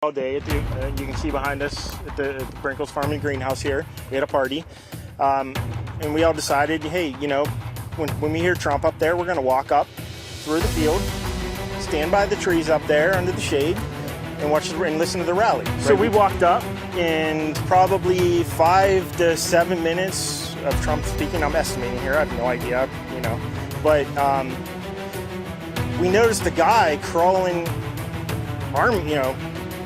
all day. You can see behind us at the Brinkles Farm and Greenhouse here. We had a party, and we all decided, hey, you know, when we hear Trump up there, we're going to walk up through the field, stand by the trees up there under the shade, and watch and listen to the rally. So we walked up, and probably 5 to 7 minutes of Trump speaking. I'm estimating here. I have no idea, you know, but we noticed a guy crawling,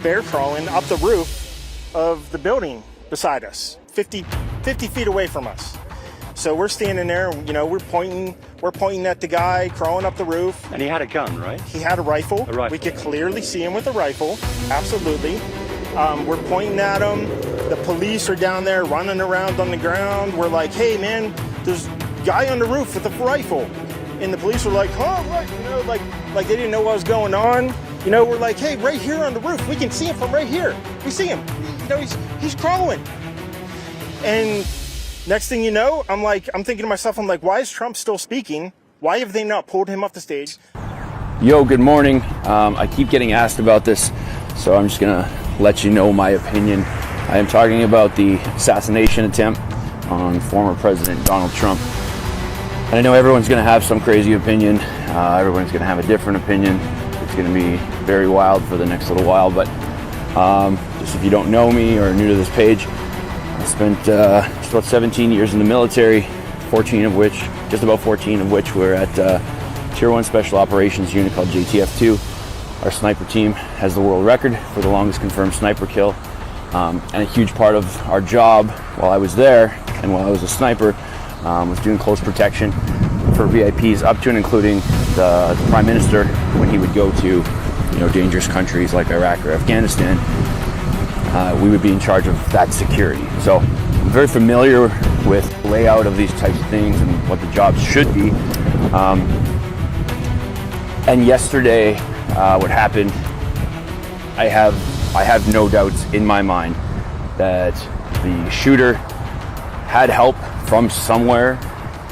bear crawling up the roof of the building beside us, 50 feet away from us. So we're standing there, you know, we're pointing at the guy crawling up the roof. And he had a gun, right? He had a rifle. A rifle. We could clearly see him with a rifle, absolutely. We're pointing at him. The police are down there running around on the ground. We're like, hey man, there's a guy on the roof with a rifle. And the police were like, huh, what? You know, like they didn't know what was going on. You know, we're like, hey, right here on the roof, we can see him from right here. We see him. You know, he's crawling. And next thing you know, I'm thinking to myself, I'm like, why is Trump still speaking? Why have they not pulled him off the stage? Yo, good morning. I keep getting asked about this, so I'm just gonna let you know my opinion. I am talking about the assassination attempt on former President Donald Trump. And I know everyone's gonna have some crazy opinion. Everyone's gonna have a different opinion. It's gonna be very wild for the next little while, but just if you don't know me or are new to this page, I spent just about 17 years in the military, just about 14 of which were at Tier 1 Special Operations unit called JTF-2. Our sniper team has the world record for the longest confirmed sniper kill. And a huge part of our job while I was there and while I was a sniper was doing close protection for VIPs up to and including the Prime Minister when he would go to, you know, dangerous countries like Iraq or Afghanistan. We would be in charge of that security. So I'm very familiar with the layout of these types of things and what the jobs should be. And yesterday, what happened, I have no doubts in my mind that the shooter had help from somewhere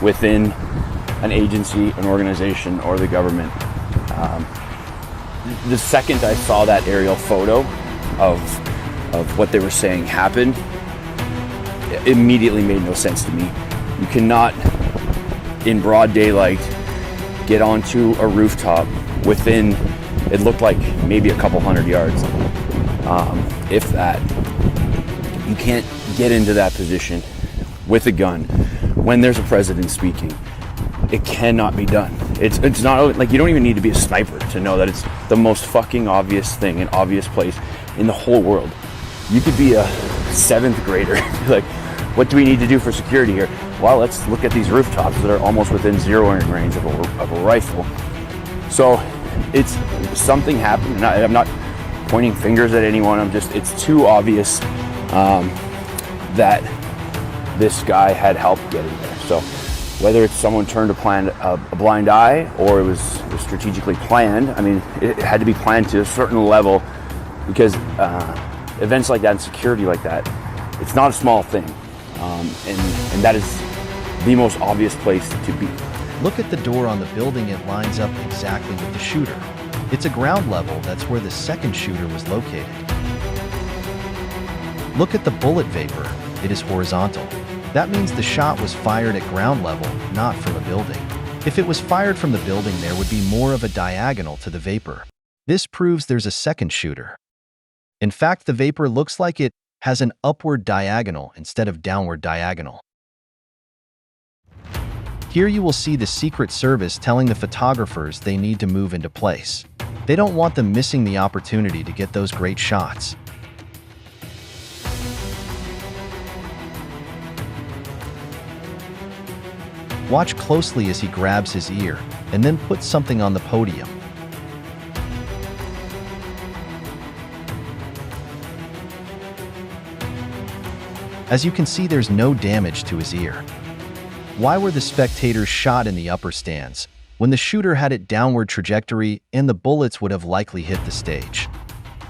within an agency, an organization, or the government. The second I saw that aerial photo of what they were saying happened, it immediately made no sense to me. You cannot, in broad daylight, get onto a rooftop within, it looked like maybe a couple hundred yards, if that. You can't get into that position with a gun when there's a president speaking. It cannot be done. It's not like, you don't even need to be a sniper to know that it's the most fucking obvious thing, an obvious place in the whole world. You could be a 7th grader. Like, what do we need to do for security here? Well, let's look at these rooftops that are almost within zeroing range of a rifle. So it's something happened, and I'm not pointing fingers at anyone. It's too obvious that this guy had help getting there. So whether it's someone turned a blind eye or it was strategically planned, I mean, it had to be planned to a certain level, because events like that and security like that, it's not a small thing. And that is the most obvious place to be. Look at the door on the building. It lines up exactly with the shooter. It's a ground level. That's where the second shooter was located. Look at the bullet vapor. It is horizontal. That means the shot was fired at ground level, not from a building. If it was fired from the building, there would be more of a diagonal to the vapor. This proves there's a second shooter. In fact, the vapor looks like it has an upward diagonal instead of downward diagonal. Here you will see the Secret Service telling the photographers they need to move into place. They don't want them missing the opportunity to get those great shots. Watch closely as he grabs his ear and then puts something on the podium. As you can see, there's no damage to his ear. Why were the spectators shot in the upper stands when the shooter had it downward trajectory and the bullets would have likely hit the stage?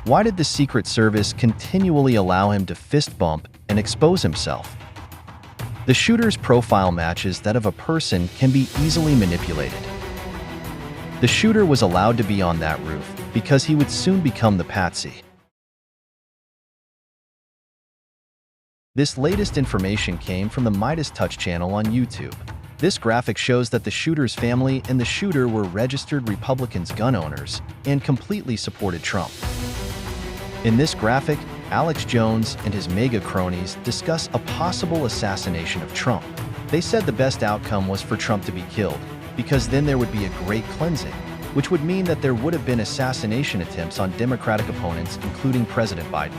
Why did the Secret Service continually allow him to fist bump and expose himself? The shooter's profile matches that of a person can be easily manipulated. The shooter was allowed to be on that roof because he would soon become the patsy. This latest information came from the Midas Touch channel on YouTube. This graphic shows that the shooter's family and the shooter were registered Republicans gun owners and completely supported Trump. In this graphic, Alex Jones and his mega cronies discuss a possible assassination of Trump. They said the best outcome was for Trump to be killed, because then there would be a great cleansing, which would mean that there would have been assassination attempts on Democratic opponents, including President Biden.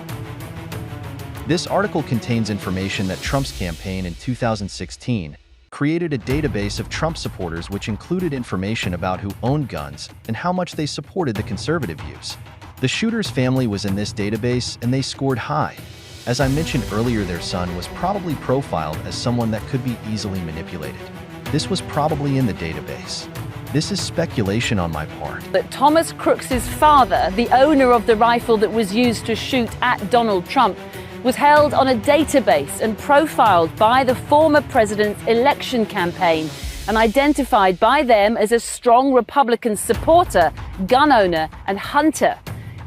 This article contains information that Trump's campaign in 2016 created a database of Trump supporters which included information about who owned guns and how much they supported the conservative views. The shooter's family was in this database and they scored high. As I mentioned earlier, their son was probably profiled as someone that could be easily manipulated. This was probably in the database. This is speculation on my part. That Thomas Crooks's father, the owner of the rifle that was used to shoot at Donald Trump, was held on a database and profiled by the former president's election campaign and identified by them as a strong Republican supporter, gun owner, and hunter.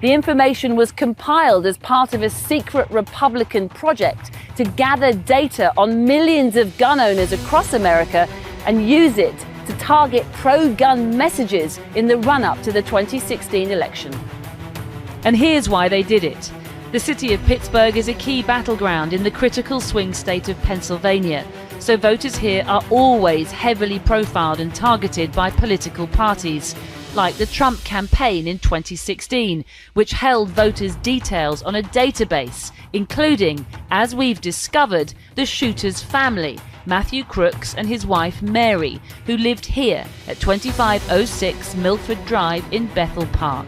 The information was compiled as part of a secret Republican project to gather data on millions of gun owners across America and use it to target pro-gun messages in the run-up to the 2016 election. And here's why they did it. The city of Pittsburgh is a key battleground in the critical swing state of Pennsylvania, so voters here are always heavily profiled and targeted by political parties, like the Trump campaign in 2016, which held voters' details on a database, including, as we've discovered, the shooter's family, Matthew Crooks and his wife Mary, who lived here at 2506 Milford Drive in Bethel Park.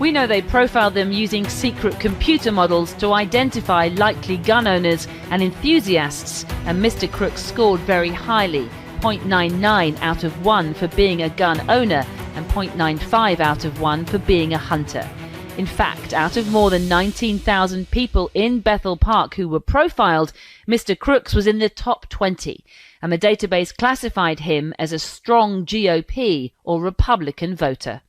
We know they profiled them using secret computer models to identify likely gun owners and enthusiasts, and Mr. Crooks scored very highly, 0.99 out of 1 for being a gun owner and 0.95 out of 1 for being a hunter. In fact, out of more than 19,000 people in Bethel Park who were profiled, Mr. Crooks was in the top 20, and the database classified him as a strong GOP or Republican voter.